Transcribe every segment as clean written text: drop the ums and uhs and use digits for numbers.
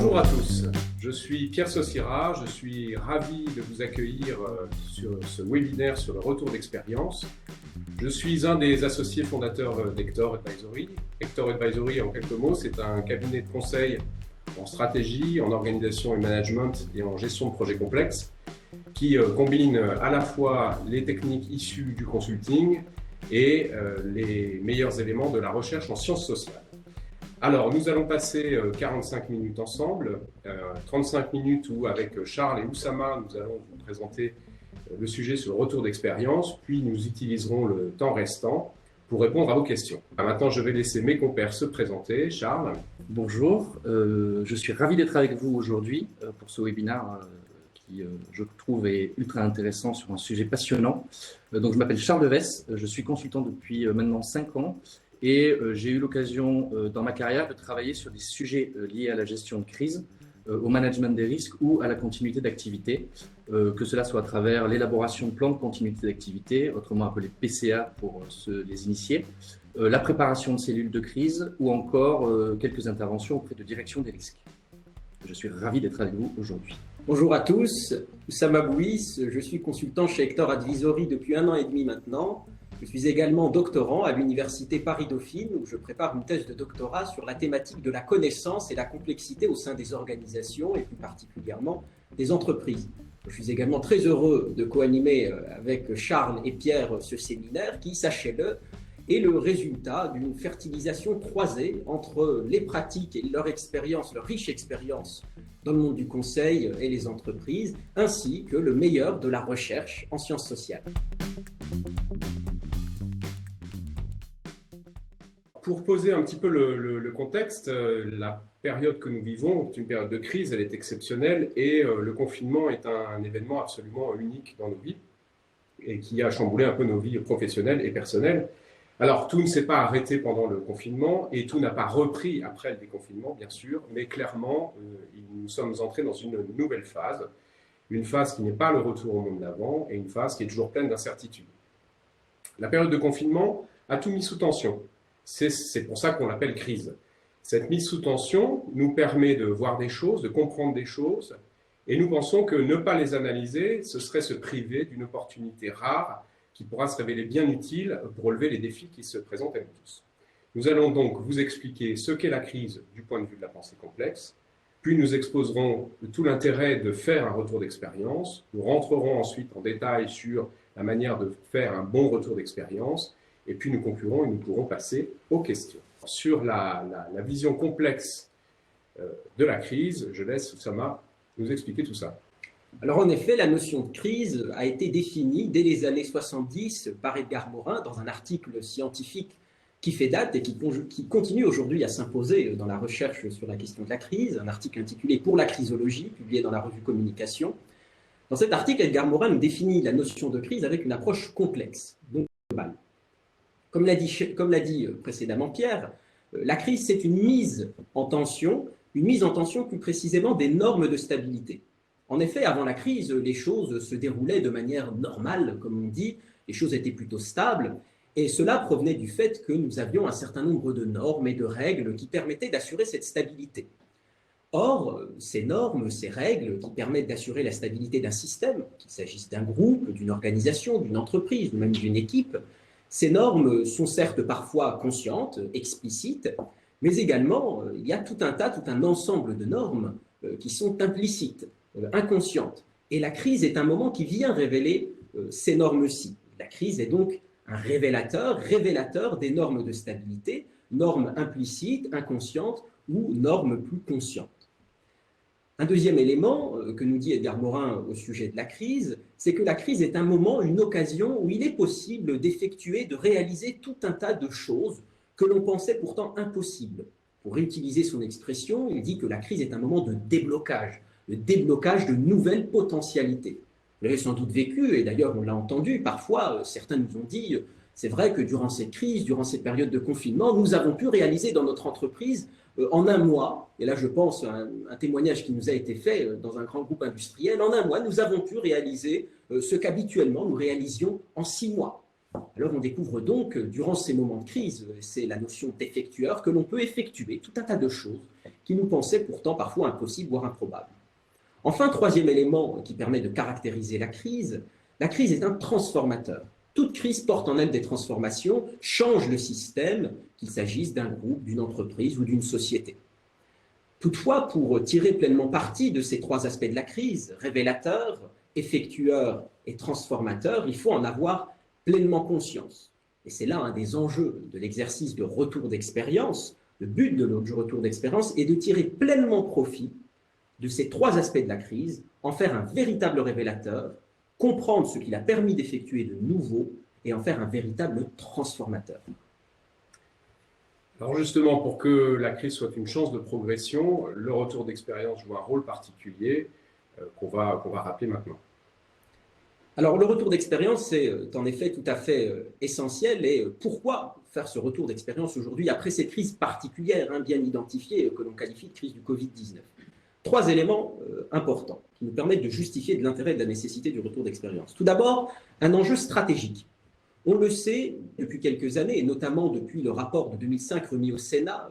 Bonjour à tous, je suis Pierre Saucira, je suis ravi de vous accueillir sur ce webinaire sur le retour d'expérience. Je suis un des associés fondateurs d'Hector Advisory. Hector Advisory, en quelques mots, c'est un cabinet de conseil en stratégie, en organisation et management et en gestion de projets complexes qui combine à la fois les techniques issues du consulting et les meilleurs éléments de la recherche en sciences sociales. Alors, nous allons passer 45 minutes ensemble, 35 minutes où avec Charles et Oussama, nous allons vous présenter le sujet sur le retour d'expérience, puis nous utiliserons le temps restant pour répondre à vos questions. Maintenant, je vais laisser mes compères se présenter. Charles. Bonjour, je suis ravi d'être avec vous aujourd'hui pour ce webinaire qui, je trouve, est ultra intéressant sur un sujet passionnant. Donc, je m'appelle Charles Devès, je suis consultant depuis maintenant 5 ans. Et j'ai eu l'occasion dans ma carrière de travailler sur des sujets liés à la gestion de crise, au management des risques ou à la continuité d'activité, que cela soit à travers l'élaboration de plans de continuité d'activité, autrement appelé PCA pour les initiés, la préparation de cellules de crise ou encore quelques interventions auprès de direction des risques. Je suis ravi d'être avec vous aujourd'hui. Bonjour à tous, Oussama Bouis, je suis consultant chez Hector Advisory depuis 1 an et demi maintenant. Je suis également doctorant à l'université Paris-Dauphine où je prépare une thèse de doctorat sur la thématique de la connaissance et la complexité au sein des organisations et plus particulièrement des entreprises. Je suis également très heureux de co-animer avec Charles et Pierre ce séminaire qui, sachez-le, est le résultat d'une fertilisation croisée entre les pratiques et leur expérience, leur riche expérience dans le monde du conseil et les entreprises, ainsi que le meilleur de la recherche en sciences sociales. Pour poser un petit peu le contexte, la période que nous vivons est une période de crise, elle est exceptionnelle et le confinement est un événement absolument unique dans nos vies et qui a chamboulé un peu nos vies professionnelles et personnelles. Alors, tout ne s'est pas arrêté pendant le confinement et tout n'a pas repris après le déconfinement, bien sûr, mais clairement, nous sommes entrés dans une nouvelle phase, une phase qui n'est pas le retour au monde d'avant et une phase qui est toujours pleine d'incertitudes. La période de confinement a tout mis sous tension. C'est pour ça qu'on l'appelle crise. Cette mise sous tension nous permet de voir des choses, de comprendre des choses, et nous pensons que ne pas les analyser, ce serait se priver d'une opportunité rare qui pourra se révéler bien utile pour relever les défis qui se présentent à nous tous. Nous allons donc vous expliquer ce qu'est la crise du point de vue de la pensée complexe, puis nous exposerons tout l'intérêt de faire un retour d'expérience, nous rentrerons ensuite en détail sur la manière de faire un bon retour d'expérience, et puis nous conclurons et nous pourrons passer aux questions. Sur la vision complexe de la crise, je laisse Oussama nous expliquer tout ça. Alors en effet, la notion de crise a été définie dès les années 70 par Edgar Morin dans un article scientifique qui fait date et qui continue aujourd'hui à s'imposer dans la recherche sur la question de la crise, un article intitulé « Pour la crisologie » publié dans la revue Communication. Dans cet article, Edgar Morin nous définit la notion de crise avec une approche complexe, donc globale. Comme l'a dit précédemment Pierre, la crise, c'est une mise en tension plus précisément des normes de stabilité. En effet, avant la crise, les choses se déroulaient de manière normale, comme on dit, les choses étaient plutôt stables, et cela provenait du fait que nous avions un certain nombre de normes et de règles qui permettaient d'assurer cette stabilité. Or, ces normes, ces règles qui permettent d'assurer la stabilité d'un système, qu'il s'agisse d'un groupe, d'une organisation, d'une entreprise ou même d'une équipe, ces normes sont certes parfois conscientes, explicites, mais également il y a tout un ensemble de normes qui sont implicites, inconscientes. Et la crise est un moment qui vient révéler ces normes-ci. La crise est donc un révélateur des normes de stabilité, normes implicites, inconscientes ou normes plus conscientes. Un deuxième élément que nous dit Edgar Morin au sujet de la crise, c'est que la crise est un moment, une occasion où il est possible d'effectuer, de réaliser tout un tas de choses que l'on pensait pourtant impossibles. Pour réutiliser son expression, il dit que la crise est un moment de déblocage de nouvelles potentialités. Vous l'avez sans doute vécu, et d'ailleurs on l'a entendu, parfois certains nous ont dit c'est vrai que durant cette crise, durant cette période de confinement, nous avons pu réaliser dans notre entreprise en 1 mois, et là je pense à un témoignage qui nous a été fait dans un grand groupe industriel, en 1 mois nous avons pu réaliser ce qu'habituellement nous réalisions en 6 mois. Alors on découvre donc durant ces moments de crise, c'est la notion d'effectueur, que l'on peut effectuer tout un tas de choses qui nous pensaient pourtant parfois impossibles, voire improbables. Enfin, troisième élément qui permet de caractériser la crise est un transformateur. Toute crise porte en elle des transformations, change le système, qu'il s'agisse d'un groupe, d'une entreprise ou d'une société. Toutefois, pour tirer pleinement parti de ces trois aspects de la crise, révélateur, effectueur et transformateur, il faut en avoir pleinement conscience. Et c'est là un des enjeux de l'exercice de retour d'expérience. Le but de notre retour d'expérience est de tirer pleinement profit de ces trois aspects de la crise, en faire un véritable révélateur, comprendre ce qu'il a permis d'effectuer de nouveau et en faire un véritable transformateur. Alors justement, pour que la crise soit une chance de progression, le retour d'expérience joue un rôle particulier qu'on va rappeler maintenant. Alors le retour d'expérience, c'est en effet tout à fait essentiel. Et pourquoi faire ce retour d'expérience aujourd'hui après cette crise particulière, bien identifiée, que l'on qualifie de crise du Covid-19 ? Trois éléments importants qui nous permettent de justifier de l'intérêt et de la nécessité du retour d'expérience. Tout d'abord, un enjeu stratégique. On le sait depuis quelques années, et notamment depuis le rapport de 2005 remis au Sénat,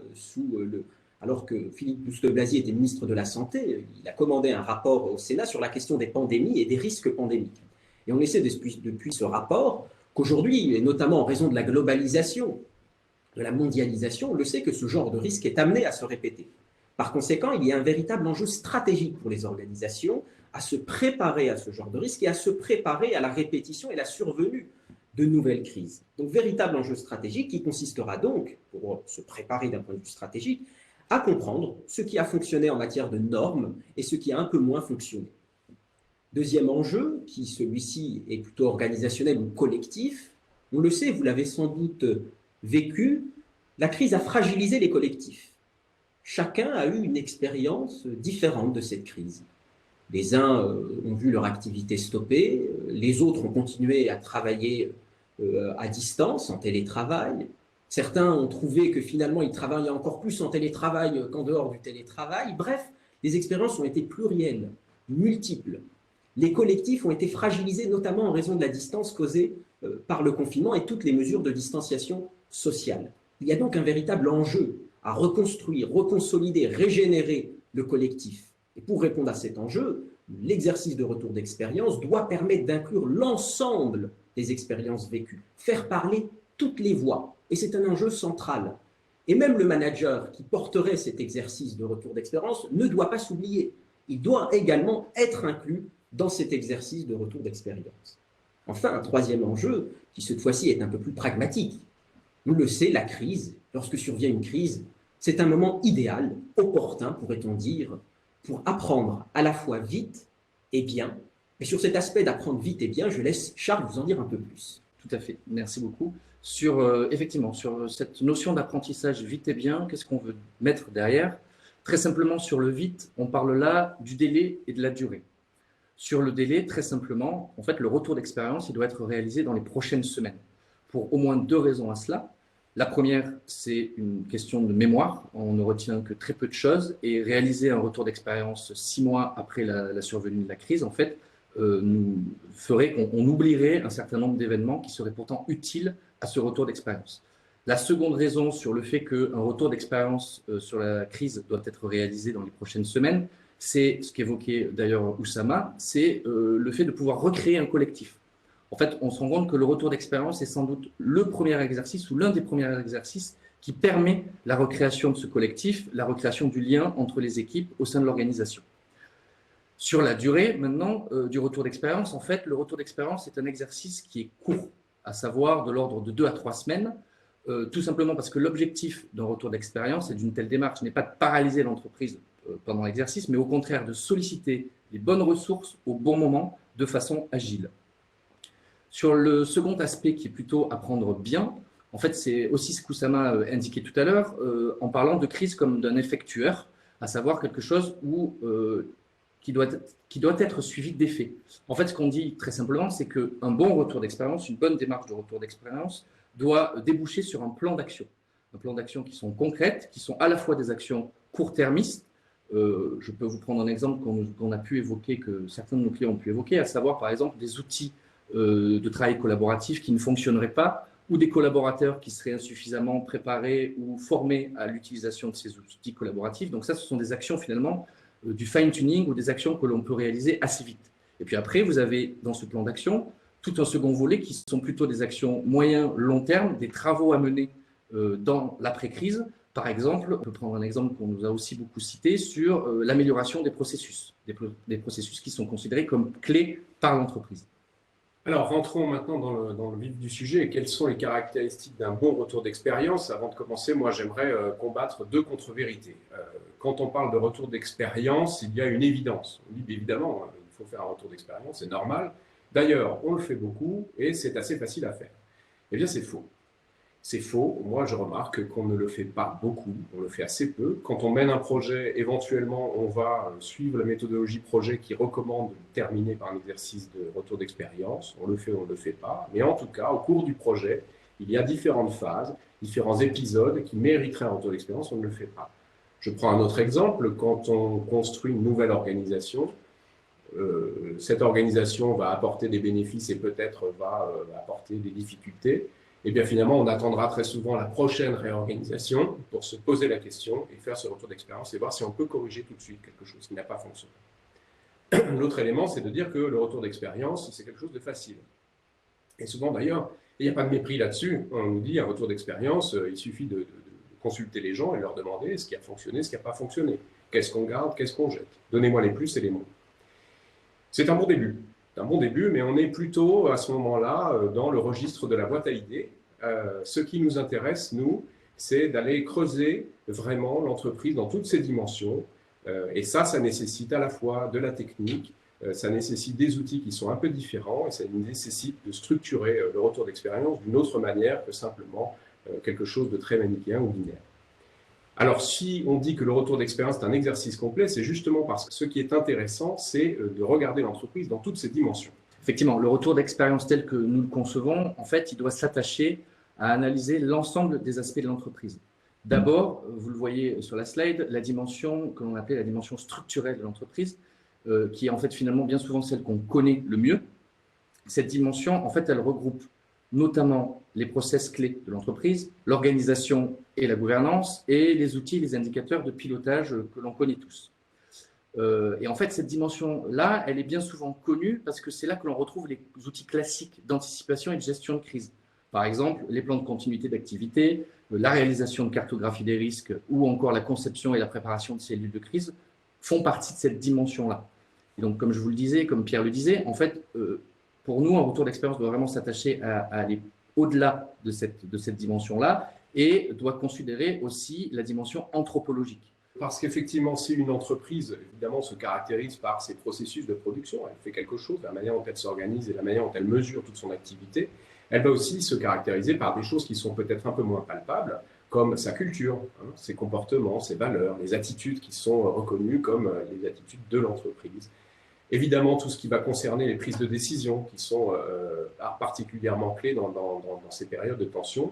alors que Philippe Douste-Blazy était ministre de la Santé, il a commandé un rapport au Sénat sur la question des pandémies et des risques pandémiques. Et on essaie depuis ce rapport qu'aujourd'hui, et notamment en raison de la globalisation, de la mondialisation, on le sait que ce genre de risque est amené à se répéter. Par conséquent, il y a un véritable enjeu stratégique pour les organisations à se préparer à ce genre de risque et à se préparer à la répétition et la survenue de nouvelles crises. Donc, véritable enjeu stratégique qui consistera donc, pour se préparer d'un point de vue stratégique, à comprendre ce qui a fonctionné en matière de normes et ce qui a un peu moins fonctionné. Deuxième enjeu, qui celui-ci est plutôt organisationnel ou collectif, on le sait, vous l'avez sans doute vécu, la crise a fragilisé les collectifs. Chacun a eu une expérience différente de cette crise. Les uns ont vu leur activité stoppée, les autres ont continué à travailler à distance, en télétravail. Certains ont trouvé que finalement ils travaillaient encore plus en télétravail qu'en dehors du télétravail. Bref, les expériences ont été plurielles, multiples. Les collectifs ont été fragilisés notamment en raison de la distance causée par le confinement et toutes les mesures de distanciation sociale. Il y a donc un véritable enjeu à reconstruire, reconsolider, régénérer le collectif. Et pour répondre à cet enjeu, l'exercice de retour d'expérience doit permettre d'inclure l'ensemble des expériences vécues, faire parler toutes les voix. Et c'est un enjeu central. Et même le manager qui porterait cet exercice de retour d'expérience ne doit pas s'oublier. Il doit également être inclus dans cet exercice de retour d'expérience. Enfin, un troisième enjeu, qui cette fois-ci est un peu plus pragmatique. On le sait, la crise, lorsque survient une crise, c'est un moment idéal, opportun, pourrait-on dire, pour apprendre à la fois vite et bien. Et sur cet aspect d'apprendre vite et bien, je laisse Charles vous en dire un peu plus. Tout à fait, merci beaucoup. Effectivement, sur cette notion d'apprentissage vite et bien, qu'est-ce qu'on veut mettre derrière? Très simplement, sur le vite, on parle là du délai et de la durée. Sur le délai, très simplement, en fait, le retour d'expérience, il doit être réalisé dans les prochaines semaines, pour au moins deux raisons à cela. La première, c'est une question de mémoire. On ne retient que très peu de choses et réaliser un retour d'expérience 6 mois après la survenue de la crise, en fait, nous ferait qu'on oublierait un certain nombre d'événements qui seraient pourtant utiles à ce retour d'expérience. La seconde raison sur le fait qu'un retour d'expérience sur la crise doit être réalisé dans les prochaines semaines, c'est ce qu'évoquait d'ailleurs Oussama, c'est le fait de pouvoir recréer un collectif. En fait, on se rend compte que le retour d'expérience est sans doute le premier exercice ou l'un des premiers exercices qui permet la recréation de ce collectif, la recréation du lien entre les équipes au sein de l'organisation. Sur la durée, maintenant, du retour d'expérience, en fait, le retour d'expérience est un exercice qui est court, à savoir de l'ordre de 2 à 3 semaines, tout simplement parce que l'objectif d'un retour d'expérience et d'une telle démarche n'est pas de paralyser l'entreprise pendant l'exercice, mais au contraire de solliciter les bonnes ressources au bon moment de façon agile. Sur le second aspect qui est plutôt apprendre bien, en fait, c'est aussi ce qu'Oussama a indiqué tout à l'heure en parlant de crise comme d'un effectueur, à savoir quelque chose qui doit être suivi d'effets. En fait, ce qu'on dit très simplement, c'est qu'un bon retour d'expérience, une bonne démarche de retour d'expérience doit déboucher sur un plan d'action. Un plan d'action qui sont concrètes, qui sont à la fois des actions court-termistes. Je peux vous prendre un exemple qu'on a pu évoquer, que certains de nos clients ont pu évoquer, à savoir par exemple des outils de travail collaboratif qui ne fonctionneraient pas ou des collaborateurs qui seraient insuffisamment préparés ou formés à l'utilisation de ces outils collaboratifs. Donc ça, ce sont des actions finalement du fine-tuning ou des actions que l'on peut réaliser assez vite. Et puis après, vous avez dans ce plan d'action tout un second volet qui sont plutôt des actions moyen-long terme, des travaux à mener dans l'après-crise. Par exemple, on peut prendre un exemple qu'on nous a aussi beaucoup cité sur l'amélioration des processus qui sont considérés comme clés par l'entreprise. Alors, rentrons maintenant dans le vif du sujet. Quelles sont les caractéristiques d'un bon retour d'expérience? Avant de commencer, moi, j'aimerais combattre deux contre-vérités. Quand on parle de retour d'expérience, il y a une évidence. On dit évidemment, il faut faire un retour d'expérience, c'est normal. D'ailleurs, on le fait beaucoup et c'est assez facile à faire. Eh bien, c'est faux. C'est faux. Moi, je remarque qu'on ne le fait pas beaucoup, on le fait assez peu. Quand on mène un projet, éventuellement, on va suivre la méthodologie projet qui recommande de terminer par un exercice de retour d'expérience. On le fait ou on ne le fait pas. Mais en tout cas, au cours du projet, il y a différentes phases, différents épisodes qui mériteraient un retour d'expérience, on ne le fait pas. Je prends un autre exemple. Quand on construit une nouvelle organisation, cette organisation va apporter des bénéfices et peut-être va apporter des difficultés. Et bien finalement, on attendra très souvent la prochaine réorganisation pour se poser la question et faire ce retour d'expérience et voir si on peut corriger tout de suite quelque chose qui n'a pas fonctionné. L'autre élément, c'est de dire que le retour d'expérience, c'est quelque chose de facile. Et souvent d'ailleurs, il n'y a pas de mépris là-dessus. On nous dit un retour d'expérience, il suffit de consulter les gens et leur demander ce qui a fonctionné, ce qui n'a pas fonctionné. Qu'est-ce qu'on garde, qu'est-ce qu'on jette? Donnez-moi les plus et les moins. C'est un bon début. C'est un bon début, mais on est plutôt à ce moment-là dans le registre de la boîte à idées. Ce qui nous intéresse, nous, c'est d'aller creuser vraiment l'entreprise dans toutes ses dimensions. Et ça nécessite à la fois de la technique, ça nécessite des outils qui sont un peu différents et ça nécessite de structurer le retour d'expérience d'une autre manière que simplement quelque chose de très manichéen ou binaire. Alors, si on dit que le retour d'expérience est un exercice complet, c'est justement parce que ce qui est intéressant, c'est de regarder l'entreprise dans toutes ses dimensions. Effectivement, le retour d'expérience tel que nous le concevons, en fait, il doit s'attacher à analyser l'ensemble des aspects de l'entreprise. D'abord, vous le voyez sur la slide, la dimension que l'on appelle la dimension structurelle de l'entreprise, qui est en fait finalement bien souvent celle qu'on connaît le mieux. Cette dimension, en fait, elle regroupe notamment les process clés de l'entreprise, l'organisation et la gouvernance, et les outils, les indicateurs de pilotage que l'on connaît tous. Et en fait, cette dimension-là, elle est bien souvent connue parce que c'est là que l'on retrouve les outils classiques d'anticipation et de gestion de crise. Par exemple, les plans de continuité d'activité, la réalisation de cartographie des risques ou encore la conception et la préparation de cellules de crise font partie de cette dimension-là. Donc, comme je vous le disais, comme Pierre le disait, en fait, pour nous, un retour d'expérience doit vraiment s'attacher à aller au-delà de cette dimension-là et doit considérer aussi la dimension anthropologique. Parce qu'effectivement, si une entreprise, évidemment, se caractérise par ses processus de production, elle fait quelque chose, la manière dont elle s'organise et la manière dont elle mesure toute son activité, elle va aussi se caractériser par des choses qui sont peut-être un peu moins palpables, comme sa culture, ses comportements, ses valeurs, les attitudes qui sont reconnues comme les attitudes de l'entreprise. Évidemment, tout ce qui va concerner les prises de décision, qui sont particulièrement clés dans ces périodes de tension.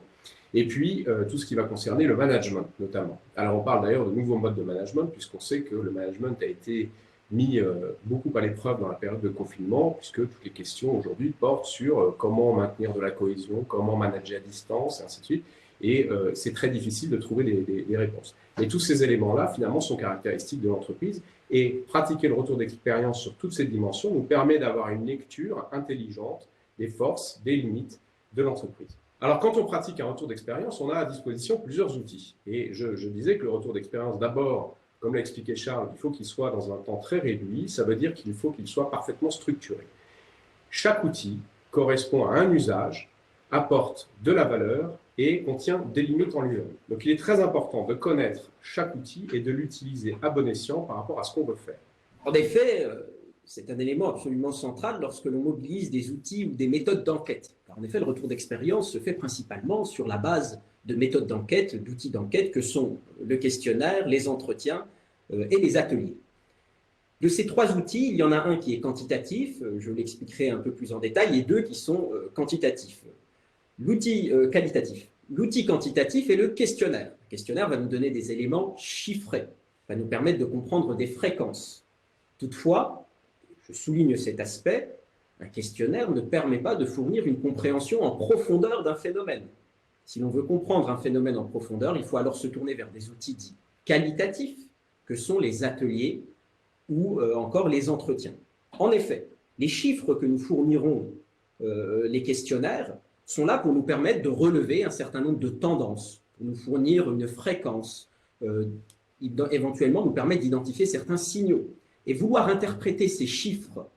Et puis, tout ce qui va concerner le management, notamment. Alors, on parle d'ailleurs de nouveaux modes de management, puisqu'on sait que le management a été mis beaucoup à l'épreuve dans la période de confinement, puisque toutes les questions aujourd'hui portent sur comment maintenir de la cohésion, comment manager à distance, et ainsi de suite. Et c'est très difficile de trouver des réponses. Mais tous ces éléments-là, finalement, sont caractéristiques de l'entreprise. Et pratiquer le retour d'expérience sur toutes ces dimensions nous permet d'avoir une lecture intelligente des forces, des limites de l'entreprise. Alors, quand on pratique un retour d'expérience, on a à disposition plusieurs outils. Et je disais que le retour d'expérience, d'abord, comme l'a expliqué Charles, il faut qu'il soit dans un temps très réduit. Ça veut dire qu'il faut qu'il soit parfaitement structuré. Chaque outil correspond à un usage, apporte de la valeur et contient des limites en lui-même. Donc, il est très important de connaître chaque outil et de l'utiliser à bon escient par rapport à ce qu'on veut faire. En effet, c'est un élément absolument central lorsque l'on mobilise des outils ou des méthodes d'enquête. Car en effet, le retour d'expérience se fait principalement sur la base de méthodes d'enquête, d'outils d'enquête que sont le questionnaire, les entretiens et les ateliers. De ces trois outils, il y en a un qui est quantitatif, je l'expliquerai un peu plus en détail, et deux qui sont quantitatifs. L'outil qualitatif. L'outil quantitatif est le questionnaire. Le questionnaire va nous donner des éléments chiffrés, va nous permettre de comprendre des fréquences. Toutefois, je souligne cet aspect, Un questionnaire ne permet pas de fournir une compréhension en profondeur d'un phénomène. Si l'on veut comprendre un phénomène en profondeur, il faut alors se tourner vers des outils dits qualitatifs, que sont les ateliers ou encore les entretiens. En effet, les chiffres que nous fourniront les questionnaires sont là pour nous permettre de relever un certain nombre de tendances, pour nous fournir une fréquence, éventuellement nous permettre d'identifier certains signaux. Et vouloir interpréter ces chiffres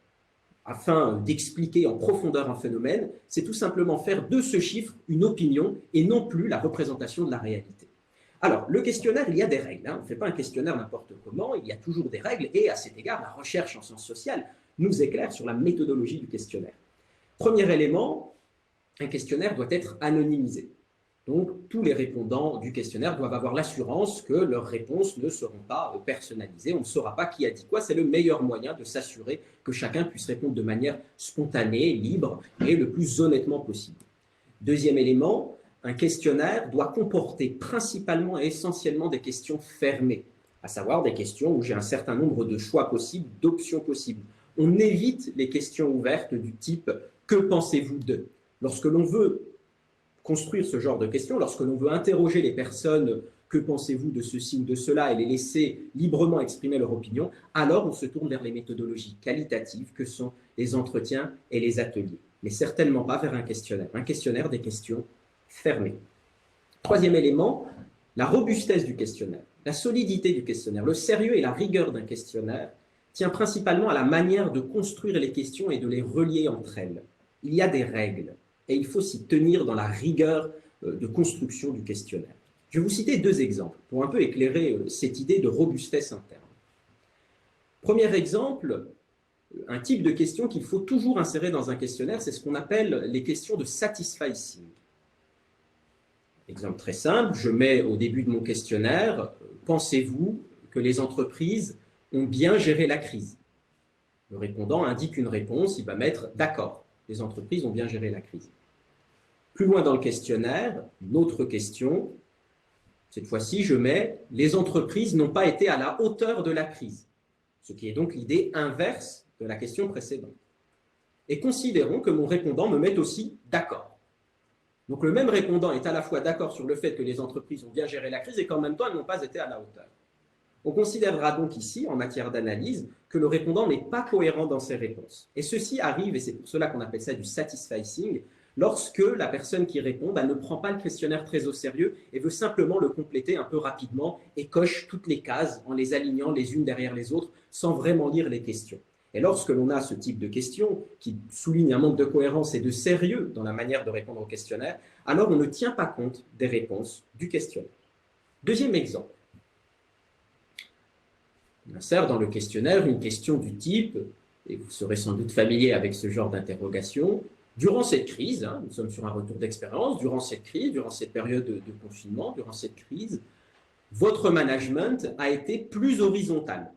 afin d'expliquer en profondeur un phénomène, c'est tout simplement faire de ce chiffre une opinion et non plus la représentation de la réalité. Alors, le questionnaire, il y a des règles. On ne fait pas un questionnaire n'importe comment, il y a toujours des règles, et à cet égard, la recherche en sciences sociales nous éclaire sur la méthodologie du questionnaire. Premier élément, un questionnaire doit être anonymisé. Donc, tous les répondants du questionnaire doivent avoir l'assurance que leurs réponses ne seront pas personnalisées. On ne saura pas qui a dit quoi. C'est le meilleur moyen de s'assurer que chacun puisse répondre de manière spontanée, libre et le plus honnêtement possible. Deuxième élément, un questionnaire doit comporter principalement et essentiellement des questions fermées, à savoir des questions où j'ai un certain nombre de choix possibles, d'options possibles. On évite les questions ouvertes du type « Que pensez-vous de ?» Lorsque l'on veut construire ce genre de questions, lorsque l'on veut interroger les personnes « Que pensez-vous de ceci ou de cela ?» et les laisser librement exprimer leur opinion, alors on se tourne vers les méthodologies qualitatives que sont les entretiens et les ateliers, mais certainement pas vers un questionnaire des questions fermées. Troisième élément, la robustesse du questionnaire, la solidité du questionnaire, le sérieux et la rigueur d'un questionnaire tient principalement à la manière de construire les questions et de les relier entre elles. Il y a des règles et il faut s'y tenir dans la rigueur de construction du questionnaire. Je vais vous citer deux exemples pour un peu éclairer cette idée de robustesse interne. Premier exemple, un type de question qu'il faut toujours insérer dans un questionnaire, c'est ce qu'on appelle les questions de satisficing. Exemple très simple, je mets au début de mon questionnaire, pensez-vous que les entreprises ont bien géré la crise? Le répondant indique une réponse, il va mettre d'accord, les entreprises ont bien géré la crise. Plus loin dans le questionnaire, une autre question, cette fois-ci je mets les entreprises n'ont pas été à la hauteur de la crise, ce qui est donc l'idée inverse de la question précédente. Et considérons que mon répondant me met aussi d'accord. Donc le même répondant est à la fois d'accord sur le fait que les entreprises ont bien géré la crise et qu'en même temps elles n'ont pas été à la hauteur. On considérera donc ici, en matière d'analyse, que le répondant n'est pas cohérent dans ses réponses. Et ceci arrive, et c'est pour cela qu'on appelle ça du satisficing, lorsque la personne qui répond ne prend pas le questionnaire très au sérieux et veut simplement le compléter un peu rapidement et coche toutes les cases en les alignant les unes derrière les autres sans vraiment lire les questions. Et lorsque l'on a ce type de questions qui souligne un manque de cohérence et de sérieux dans la manière de répondre au questionnaire, alors on ne tient pas compte des réponses du questionnaire. Deuxième exemple. On insère dans le questionnaire une question du type, et vous serez sans doute familier avec ce genre d'interrogation, durant cette crise, nous sommes sur un retour d'expérience, durant cette crise, durant cette période de confinement, durant cette crise, votre management a été plus horizontal.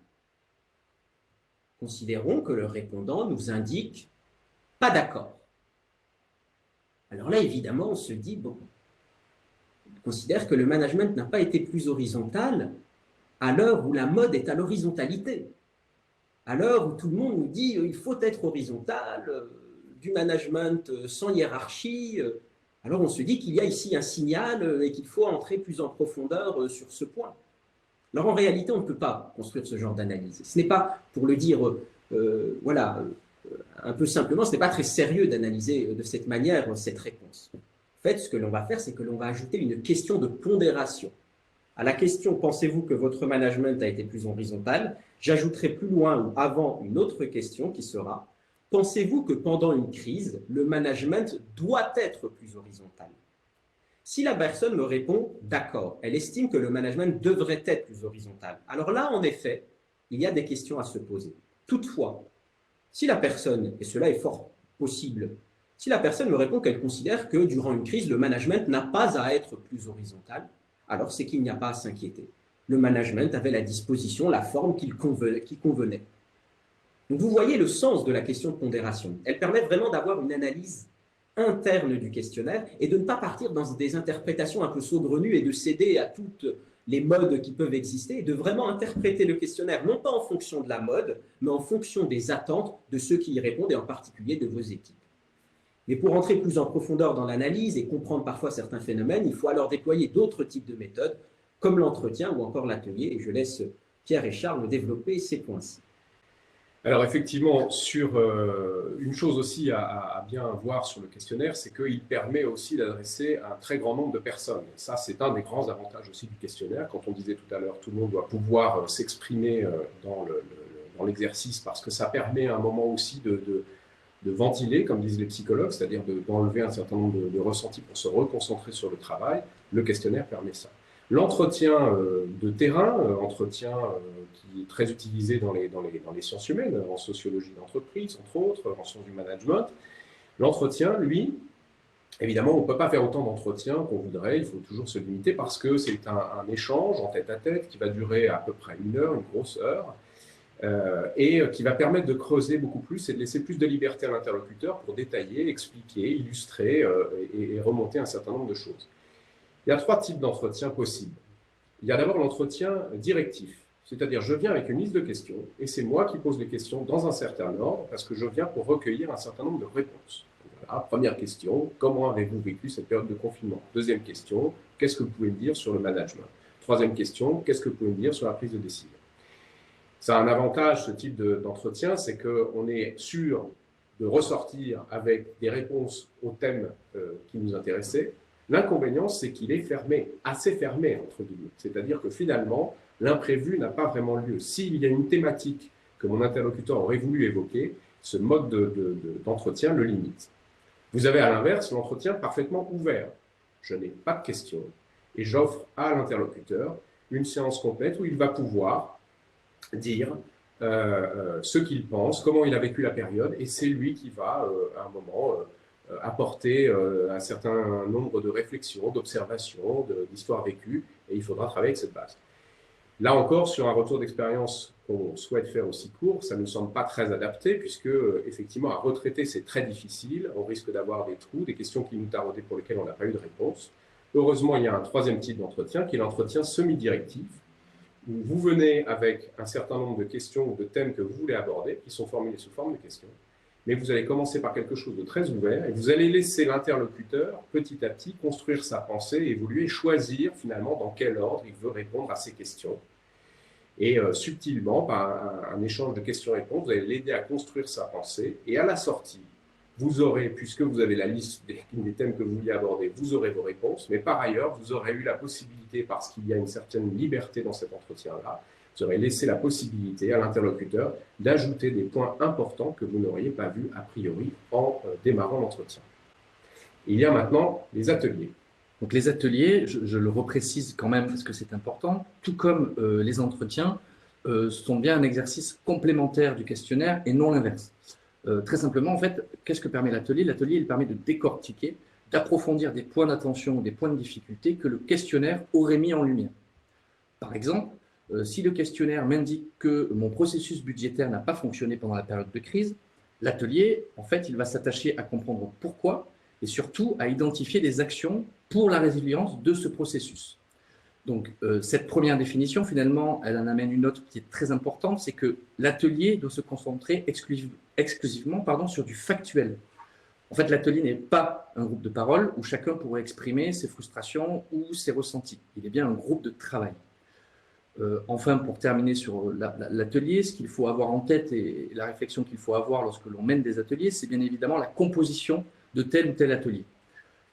Considérons que le répondant nous indique « pas d'accord ». Alors là, évidemment, on se dit, bon, on considère que le management n'a pas été plus horizontal à l'heure où la mode est à l'horizontalité, à l'heure où tout le monde nous dit il faut être horizontal, du management sans hiérarchie. Alors on se dit qu'il y a ici un signal et qu'il faut entrer plus en profondeur sur ce point. Alors en réalité, on ne peut pas construire ce genre d'analyse. Ce n'est pas, pour le dire un peu simplement, ce n'est pas très sérieux d'analyser de cette manière cette réponse. En fait, ce que l'on va faire, c'est que l'on va ajouter une question de pondération. À la question « Pensez-vous que votre management a été plus horizontal ?» j'ajouterai plus loin ou avant une autre question qui sera « Pensez-vous que pendant une crise, le management doit être plus horizontal ?» Si la personne me répond « D'accord », elle estime que le management devrait être plus horizontal. Alors là, en effet, il y a des questions à se poser. Toutefois, si la personne, et cela est fort possible, si la personne me répond qu'elle considère que durant une crise, le management n'a pas à être plus horizontal, alors c'est qu'il n'y a pas à s'inquiéter. Le management avait la disposition, la forme qui convenait. Donc vous voyez le sens de la question de pondération. Elle permet vraiment d'avoir une analyse interne du questionnaire et de ne pas partir dans des interprétations un peu saugrenues et de céder à toute les modes qui peuvent exister et de vraiment interpréter le questionnaire, non pas en fonction de la mode, mais en fonction des attentes de ceux qui y répondent et en particulier de vos équipes. Mais pour entrer plus en profondeur dans l'analyse et comprendre parfois certains phénomènes, il faut alors déployer d'autres types de méthodes, comme l'entretien ou encore l'atelier. Et je laisse Pierre et Charles développer ces points-ci. Alors effectivement, une chose aussi à bien voir sur le questionnaire, c'est qu'il permet aussi d'adresser un très grand nombre de personnes. Ça, c'est un des grands avantages aussi du questionnaire. Quand on disait tout à l'heure, tout le monde doit pouvoir s'exprimer dans l'exercice parce que ça permet à un moment aussi de ventiler, comme disent les psychologues, c'est-à-dire d'enlever un certain nombre de ressentis pour se reconcentrer sur le travail. Le questionnaire permet ça. L'entretien de terrain, entretien qui est très utilisé dans les sciences humaines, en sociologie d'entreprise, entre autres, en sciences du management. L'entretien, lui, évidemment, on ne peut pas faire autant d'entretiens qu'on voudrait, il faut toujours se limiter parce que c'est un échange en tête-à-tête qui va durer à peu près 1 heure, une grosse heure, et qui va permettre de creuser beaucoup plus et de laisser plus de liberté à l'interlocuteur pour détailler, expliquer, illustrer et remonter un certain nombre de choses. Il y a 3 types d'entretiens possibles. Il y a d'abord l'entretien directif, c'est-à-dire je viens avec une liste de questions et c'est moi qui pose les questions dans un certain ordre parce que je viens pour recueillir un certain nombre de réponses. Voilà, première question, comment avez-vous vécu cette période de confinement? Deuxième question, qu'est-ce que vous pouvez me dire sur le management? Troisième question, qu'est-ce que vous pouvez me dire sur la prise de décision? Ça a un avantage, ce type d'entretien, c'est qu'on est sûr de ressortir avec des réponses aux thèmes qui nous intéressaient. L'inconvénient, c'est qu'il est fermé, assez fermé, entre guillemets. C'est-à-dire que finalement, l'imprévu n'a pas vraiment lieu. S'il y a une thématique que mon interlocuteur aurait voulu évoquer, ce mode d'entretien le limite. Vous avez à l'inverse l'entretien parfaitement ouvert. Je n'ai pas de questions et j'offre à l'interlocuteur une séance complète où il va pouvoir dire ce qu'il pense, comment il a vécu la période, et c'est lui qui va, à un moment, apporter un certain nombre de réflexions, d'observations, d'histoires vécues, et il faudra travailler avec cette base. Là encore, sur un retour d'expérience qu'on souhaite faire aussi court, ça ne nous semble pas très adapté, puisque effectivement, à retraiter, c'est très difficile, on risque d'avoir des trous, des questions qui nous taraudaient pour lesquelles on n'a pas eu de réponse. Heureusement, il y a un 3e type d'entretien, qui est l'entretien semi-directif, où vous venez avec un certain nombre de questions ou de thèmes que vous voulez aborder, qui sont formulés sous forme de questions, mais vous allez commencer par quelque chose de très ouvert et vous allez laisser l'interlocuteur, petit à petit, construire sa pensée, évoluer, choisir finalement dans quel ordre il veut répondre à ces questions. Et subtilement, par un échange de questions-réponses, vous allez l'aider à construire sa pensée, et à la sortie, vous aurez, puisque vous avez la liste des thèmes que vous vouliez aborder, vous aurez vos réponses, mais par ailleurs, vous aurez eu la possibilité, parce qu'il y a une certaine liberté dans cet entretien-là, vous aurez laissé la possibilité à l'interlocuteur d'ajouter des points importants que vous n'auriez pas vus a priori en démarrant l'entretien. Il y a maintenant les ateliers. Donc les ateliers, je le reprécise quand même parce que c'est important, tout comme les entretiens, sont bien un exercice complémentaire du questionnaire et non l'inverse. Très simplement, en fait, qu'est-ce que permet l'atelier? L'atelier, il permet de décortiquer, d'approfondir des points d'attention ou des points de difficulté que le questionnaire aurait mis en lumière. Par exemple, si le questionnaire m'indique que mon processus budgétaire n'a pas fonctionné pendant la période de crise, l'atelier, en fait, il va s'attacher à comprendre pourquoi et surtout à identifier des actions pour la résilience de ce processus. Donc, cette première définition, finalement, elle en amène une autre qui est très importante, c'est que l'atelier doit se concentrer exclusivement sur du factuel. En fait, l'atelier n'est pas un groupe de parole où chacun pourrait exprimer ses frustrations ou ses ressentis. Il est bien un groupe de travail. Enfin, pour terminer sur l'atelier, ce qu'il faut avoir en tête et la réflexion qu'il faut avoir lorsque l'on mène des ateliers, c'est bien évidemment la composition de tel ou tel atelier.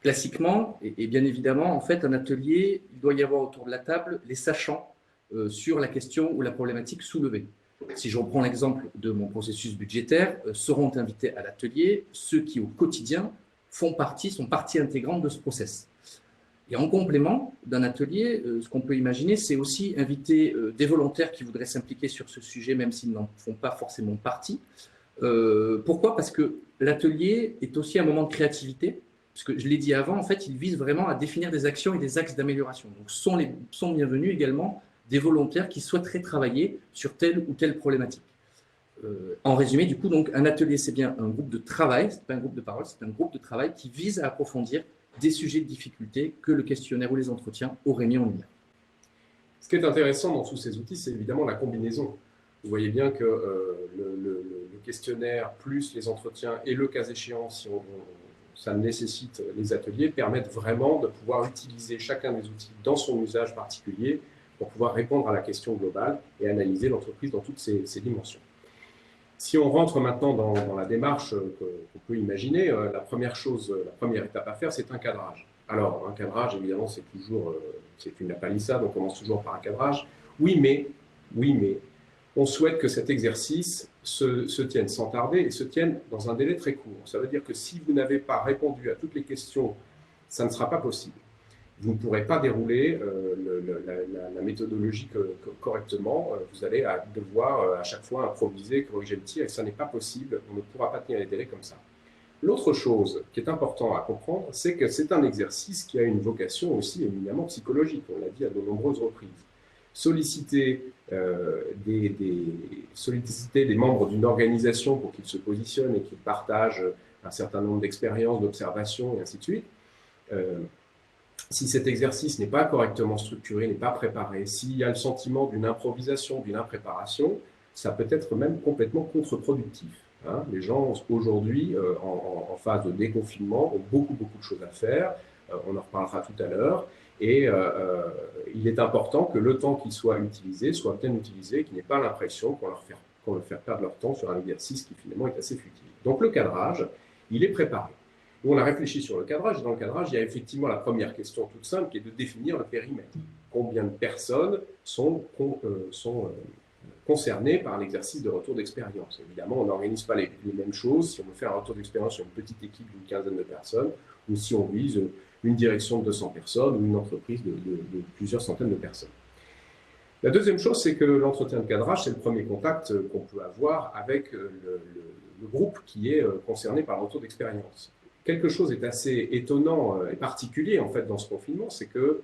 Classiquement, et bien évidemment, en fait, un atelier, il doit y avoir autour de la table les sachants sur la question ou la problématique soulevée. Si je reprends l'exemple de mon processus budgétaire, seront invités à l'atelier ceux qui, au quotidien, sont partie intégrante de ce process. Et en complément d'un atelier, ce qu'on peut imaginer, c'est aussi inviter des volontaires qui voudraient s'impliquer sur ce sujet, même s'ils n'en font pas forcément partie. Pourquoi? Parce que l'atelier est aussi un moment de créativité, parce que je l'ai dit avant, en fait, il vise vraiment à définir des actions et des axes d'amélioration. Donc, sont bienvenus également des volontaires qui souhaiteraient travailler sur telle ou telle problématique. En résumé, du coup, donc, un atelier, c'est bien un groupe de travail, ce n'est pas un groupe de parole, c'est un groupe de travail qui vise à approfondir des sujets de difficulté que le questionnaire ou les entretiens auraient mis en lumière. Ce qui est intéressant dans tous ces outils, c'est évidemment la combinaison. Vous voyez bien que le questionnaire, plus les entretiens et le cas échéant, si ça nécessite les ateliers, permettent vraiment de pouvoir utiliser chacun des outils dans son usage particulier pour pouvoir répondre à la question globale et analyser l'entreprise dans toutes ses dimensions. Si on rentre maintenant dans la démarche qu'on peut imaginer, la première étape à faire, c'est un cadrage. Alors, un cadrage, évidemment, c'est une palissade, on commence toujours par un cadrage. Oui, mais, on souhaite que cet exercice se tienne sans tarder et se tienne dans un délai très court. Ça veut dire que si vous n'avez pas répondu à toutes les questions, ça ne sera pas possible. Vous ne pourrez pas dérouler la méthodologie correctement. Vous allez devoir à chaque fois improviser, corriger le tir, et ça n'est pas possible. On ne pourra pas tenir les délais comme ça. L'autre chose qui est importante à comprendre, c'est que c'est un exercice qui a une vocation aussi éminemment psychologique. On l'a dit à de nombreuses reprises. Solliciter des membres d'une organisation pour qu'ils se positionnent et qu'ils partagent un certain nombre d'expériences, d'observations, et ainsi de suite. Si cet exercice n'est pas correctement structuré, n'est pas préparé, s'il y a le sentiment d'une improvisation, d'une impréparation, ça peut être même complètement contre-productif. Hein. Les gens, aujourd'hui, en phase de déconfinement, ont beaucoup de choses à faire. On en reparlera tout à l'heure. Et il est important que le temps qui soit utilisé soit bien utilisé, qu'il n'y ait pas l'impression qu'on leur fait perdre leur temps sur un exercice qui finalement est assez futile. Donc le cadrage, il est préparé. On a réfléchi sur le cadrage, et dans le cadrage, il y a effectivement la première question toute simple qui est de définir le périmètre. Combien de personnes sont concernées par l'exercice de retour d'expérience? Évidemment, on n'organise pas les mêmes choses si on veut faire un retour d'expérience sur une petite équipe d'une quinzaine de personnes ou si on vise une direction de 200 personnes ou une entreprise de plusieurs centaines de personnes. La deuxième chose, c'est que l'entretien de cadrage, c'est le premier contact qu'on peut avoir avec le groupe qui est concerné par le retour d'expérience. Quelque chose est assez étonnant et particulier en fait dans ce confinement, c'est que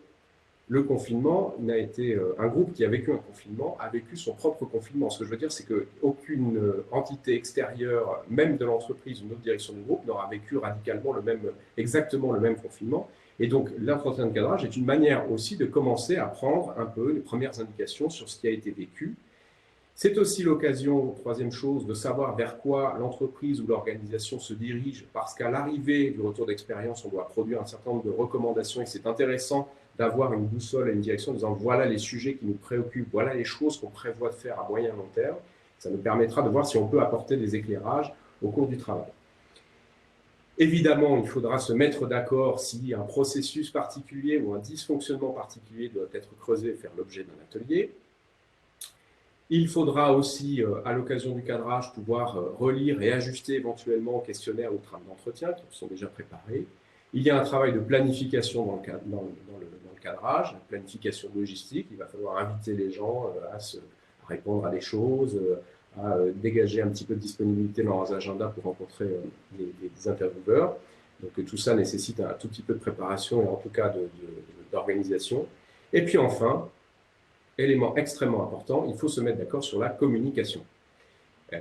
le confinement n'a été un groupe qui a vécu un confinement a vécu son propre confinement. Ce que je veux dire, c'est qu'aucune entité extérieure, même de l'entreprise ou de notre direction du groupe, n'aura vécu radicalement exactement le même confinement. Et donc, l'entretien de cadrage est une manière aussi de commencer à prendre un peu les premières indications sur ce qui a été vécu. C'est aussi l'occasion, troisième chose, de savoir vers quoi l'entreprise ou l'organisation se dirige, parce qu'à l'arrivée du retour d'expérience, on doit produire un certain nombre de recommandations et c'est intéressant d'avoir une boussole et une direction en disant voilà les sujets qui nous préoccupent, voilà les choses qu'on prévoit de faire à moyen et long terme. Ça nous permettra de voir si on peut apporter des éclairages au cours du travail. Évidemment, il faudra se mettre d'accord si un processus particulier ou un dysfonctionnement particulier doit être creusé et faire l'objet d'un atelier. Il faudra aussi, à l'occasion du cadrage, pouvoir relire et ajuster éventuellement au questionnaire ou trames d'entretien qui sont déjà préparés. Il y a un travail de planification dans le cadrage, planification logistique. Il va falloir inviter les gens à répondre à des choses, à dégager un petit peu de disponibilité dans leurs agendas pour rencontrer des intervieweurs. Donc tout ça nécessite un tout petit peu de préparation et en tout cas d'organisation. Et puis enfin, élément extrêmement important, il faut se mettre d'accord sur la communication.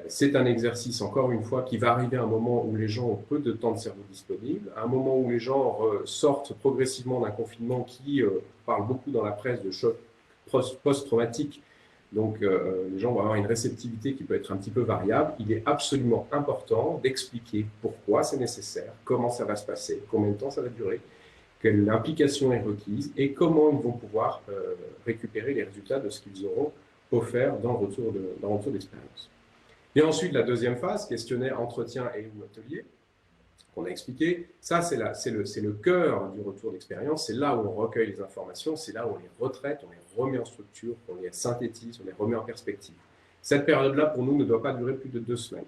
C'est un exercice, encore une fois, qui va arriver à un moment où les gens ont peu de temps de cerveau disponible, à un moment où les gens sortent progressivement d'un confinement qui parle beaucoup dans la presse de choc post-traumatique. Donc, les gens vont avoir une réceptivité qui peut être un petit peu variable. Il est absolument important d'expliquer pourquoi c'est nécessaire, comment ça va se passer, combien de temps ça va durer, quelle implication est requise et comment ils vont pouvoir récupérer les résultats de ce qu'ils auront offert dans le retour d'expérience. Et ensuite, la deuxième phase, questionnaire, entretien et ou atelier, qu'on a expliqué, ça c'est le cœur du retour d'expérience, c'est là où on recueille les informations, c'est là où on les retraite, on les remet en structure, on les synthétise, on les remet en perspective. Cette période-là, pour nous, ne doit pas durer plus de 2 semaines.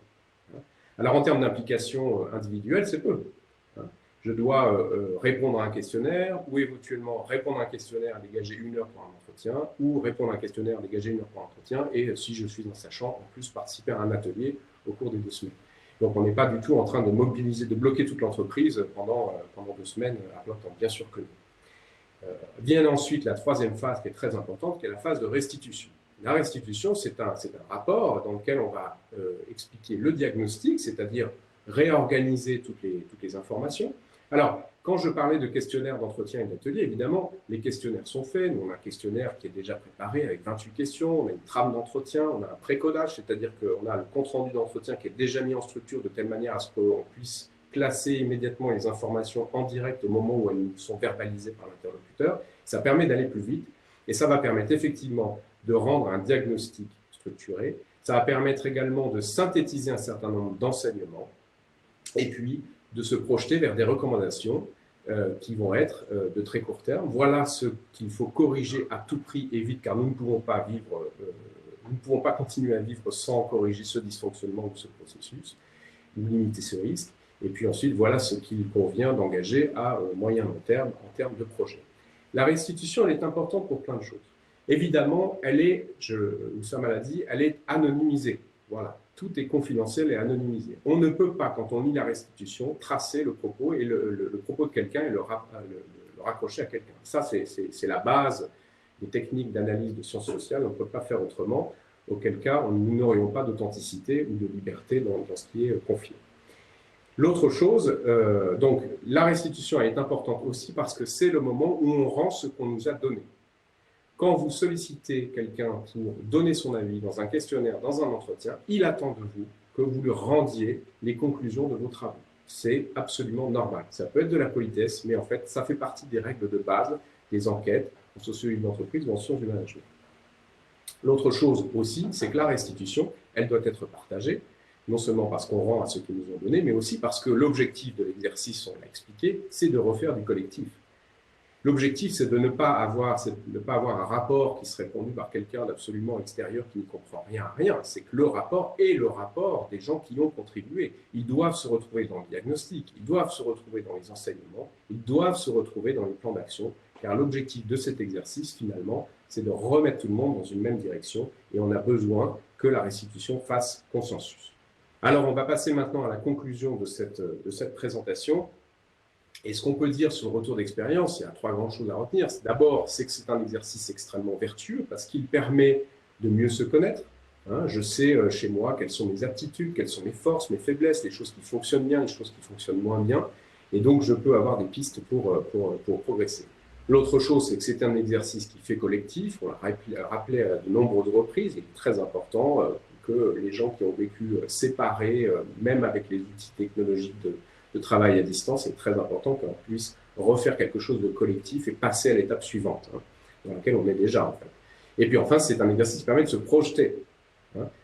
Alors en termes d'implication individuelle, c'est peu. Je dois répondre à un questionnaire ou éventuellement répondre à un questionnaire et dégager 1 heure pour un entretien ou répondre à un questionnaire et dégager 1 heure pour un entretien et si je suis en sachant, en plus participer à un atelier au cours des 2 semaines. Donc on n'est pas du tout en train de mobiliser, de bloquer toute l'entreprise pendant 2 semaines à plein temps, bien sûr que non. Vient ensuite la troisième phase qui est très importante, qui est la phase de restitution. La restitution, c'est un rapport dans lequel on va expliquer le diagnostic, c'est-à-dire réorganiser toutes les informations. Alors, Quand je parlais de questionnaires d'entretien et d'atelier, évidemment, les questionnaires sont faits. Nous, on a un questionnaire qui est déjà préparé avec 28 questions, on a une trame d'entretien, on a un pré-codage, c'est-à-dire qu'on a le compte-rendu d'entretien qui est déjà mis en structure de telle manière à ce qu'on puisse classer immédiatement les informations en direct au moment où elles sont verbalisées par l'interlocuteur. Ça permet d'aller plus vite et ça va permettre effectivement de rendre un diagnostic structuré. Ça va permettre également de synthétiser un certain nombre d'enseignements et puis de se projeter vers des recommandations qui vont être de très court terme. Voilà ce qu'il faut corriger à tout prix et vite, car nous ne pouvons pas vivre, nous ne pouvons pas continuer à vivre sans corriger ce dysfonctionnement ou ce processus, ou limiter ce risque. Et puis ensuite, voilà ce qu'il convient d'engager à moyen long terme en termes de projet. La restitution, elle est importante pour plein de choses. Évidemment, Oussama l'a dit, elle est anonymisée. Voilà, tout est confidentiel et anonymisé. On ne peut pas, quand on lit la restitution, tracer le propos et le propos de quelqu'un et le raccrocher à quelqu'un. Ça, c'est la base des techniques d'analyse de sciences sociales. On ne peut pas faire autrement, auquel cas nous n'aurions pas d'authenticité ou de liberté dans ce qui est confié. L'autre chose, donc la restitution est importante aussi parce que c'est le moment où on rend ce qu'on nous a donné. Quand vous sollicitez quelqu'un pour donner son avis dans un questionnaire, dans un entretien, il attend de vous que vous lui rendiez les conclusions de vos travaux. C'est absolument normal. Ça peut être de la politesse, mais en fait, ça fait partie des règles de base des enquêtes en sociologie d'entreprise ou en sciences du management. L'autre chose aussi, c'est que la restitution, elle doit être partagée, non seulement parce qu'on rend à ceux qui nous ont donné, mais aussi parce que l'objectif de l'exercice, on l'a expliqué, c'est de refaire du collectif. L'objectif, c'est de ne pas avoir un rapport qui serait pondu par quelqu'un d'absolument extérieur qui ne comprend rien à rien. C'est que le rapport est le rapport des gens qui ont contribué. Ils doivent se retrouver dans le diagnostic, ils doivent se retrouver dans les enseignements, ils doivent se retrouver dans les plans d'action, car l'objectif de cet exercice, finalement, c'est de remettre tout le monde dans une même direction et on a besoin que la restitution fasse consensus. Alors, on va passer maintenant à la conclusion de cette présentation. Et ce qu'on peut dire sur le retour d'expérience, il y a 3 grandes choses à retenir. D'abord, c'est que c'est un exercice extrêmement vertueux parce qu'il permet de mieux se connaître. Je sais chez moi quelles sont mes aptitudes, quelles sont mes forces, mes faiblesses, les choses qui fonctionnent bien, les choses qui fonctionnent moins bien. Et donc, je peux avoir des pistes pour progresser. L'autre chose, c'est que c'est un exercice qui fait collectif. On l'a rappelé à de nombreuses reprises. Il est très important que les gens qui ont vécu séparés, même avec les outils technologiques de travail à distance, c'est très important qu'on puisse refaire quelque chose de collectif et passer à l'étape suivante, dans laquelle on est déjà en fait. Et puis enfin, c'est un exercice qui permet de se projeter.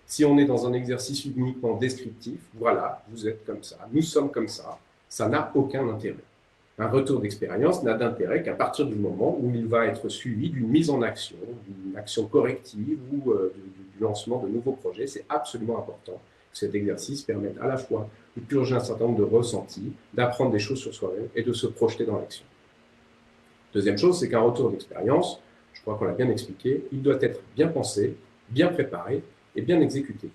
Si on est dans un exercice uniquement descriptif, voilà, vous êtes comme ça, nous sommes comme ça n'a aucun intérêt. Un retour d'expérience n'a d'intérêt qu'à partir du moment où il va être suivi d'une mise en action, d'une action corrective ou du lancement de nouveaux projets. C'est absolument important que cet exercice permette à la fois de purger un certain nombre de ressentis, d'apprendre des choses sur soi-même et de se projeter dans l'action. Deuxième chose, c'est qu'un retour d'expérience, je crois qu'on l'a bien expliqué, il doit être bien pensé, bien préparé et bien exécuté.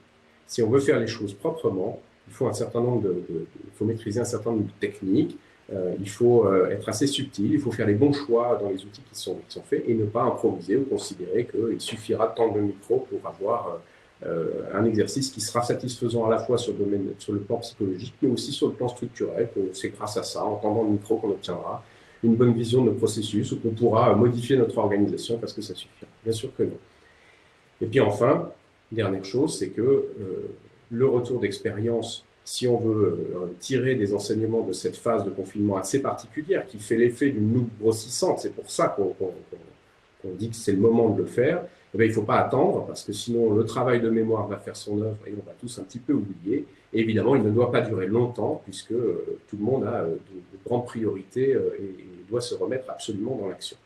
Si on veut faire les choses proprement, il faut maîtriser un certain nombre de techniques, il faut être assez subtil, il faut faire les bons choix dans les outils qui sont faits et ne pas improviser ou considérer qu'il suffira de tendre le micro pour avoir un exercice qui sera satisfaisant à la fois sur le plan psychologique, mais aussi sur le plan structurel, que c'est grâce à ça, en tendant le micro, qu'on obtiendra une bonne vision de nos processus ou qu'on pourra modifier notre organisation parce que ça suffira. Bien sûr que non. Et puis enfin, dernière chose, c'est que le retour d'expérience, si on veut tirer des enseignements de cette phase de confinement assez particulière, qui fait l'effet d'une loupe grossissante, c'est pour ça qu'on dit que c'est le moment de le faire, eh bien, il ne faut pas attendre, parce que sinon le travail de mémoire va faire son œuvre et on va tous un petit peu oublier. Et évidemment, il ne doit pas durer longtemps, puisque tout le monde a de grandes priorités et doit se remettre absolument dans l'action.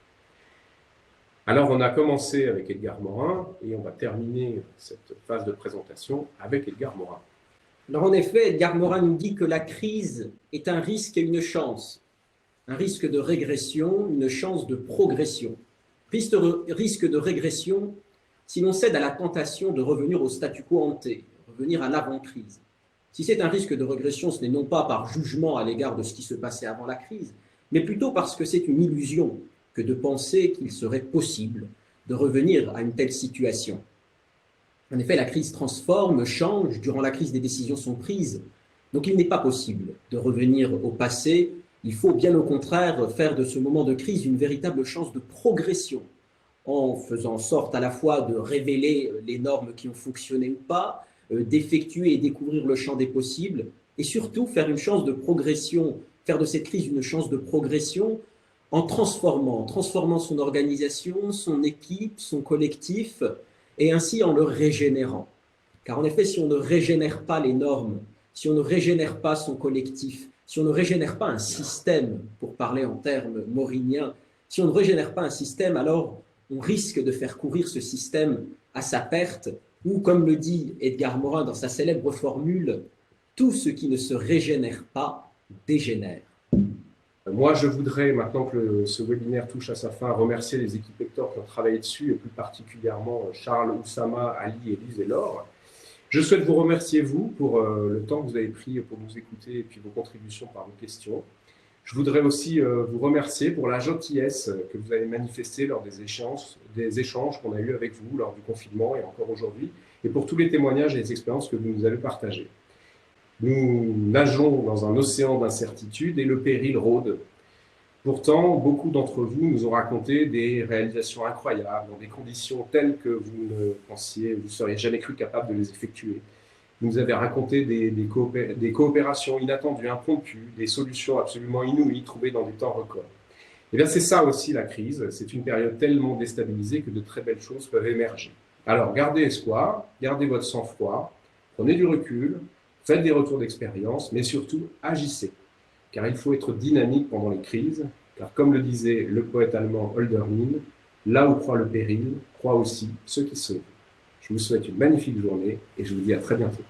Alors, on a commencé avec Edgar Morin, et on va terminer cette phase de présentation avec Edgar Morin. Alors en effet, Edgar Morin nous dit que la crise est un risque et une chance. Un risque de régression, une chance de progression. Risque de régression si l'on cède à la tentation de revenir au statu quo ante, revenir à l'avant-crise. Si c'est un risque de régression, ce n'est non pas par jugement à l'égard de ce qui se passait avant la crise, mais plutôt parce que c'est une illusion que de penser qu'il serait possible de revenir à une telle situation. En effet, la crise transforme, change, durant la crise des décisions sont prises, donc il n'est pas possible de revenir au passé, Il faut bien au contraire faire de ce moment de crise une véritable chance de progression, en faisant en sorte à la fois de révéler les normes qui ont fonctionné ou pas, d'effectuer et découvrir le champ des possibles, et surtout faire une chance de progression, faire de cette crise une chance de progression en transformant son organisation, son équipe, son collectif, et ainsi en le régénérant. Car en effet, si on ne régénère pas les normes, si on ne régénère pas son collectif, si on ne régénère pas un système, pour parler en termes mauriniens, si on ne régénère pas un système, alors on risque de faire courir ce système à sa perte, ou comme le dit Edgar Morin dans sa célèbre formule, tout ce qui ne se régénère pas dégénère. Moi, je voudrais, maintenant que ce webinaire touche à sa fin, remercier les équipes Hector qui ont travaillé dessus, et plus particulièrement Charles, Oussama, Ali, Élise et Laure. Je souhaite vous remercier, vous, pour le temps que vous avez pris pour nous écouter et puis vos contributions par vos questions. Je voudrais aussi vous remercier pour la gentillesse que vous avez manifestée lors des échanges qu'on a eus avec vous lors du confinement et encore aujourd'hui, et pour tous les témoignages et les expériences que vous nous avez partagées. Nous nageons dans un océan d'incertitudes et le péril rôde. Pourtant, beaucoup d'entre vous nous ont raconté des réalisations incroyables dans des conditions telles que vous ne pensiez, vous ne seriez jamais cru capable de les effectuer. Vous nous avez raconté des coopérations inattendues, impromptues, des solutions absolument inouïes trouvées dans des temps records. Et bien c'est ça aussi la crise, c'est une période tellement déstabilisée que de très belles choses peuvent émerger. Alors gardez espoir, gardez votre sang-froid, prenez du recul, faites des retours d'expérience, mais surtout agissez. Car il faut être dynamique pendant les crises, car comme le disait le poète allemand Hölderlin, là où croit le péril, croit aussi ceux qui sauvent. Je vous souhaite une magnifique journée et je vous dis à très bientôt.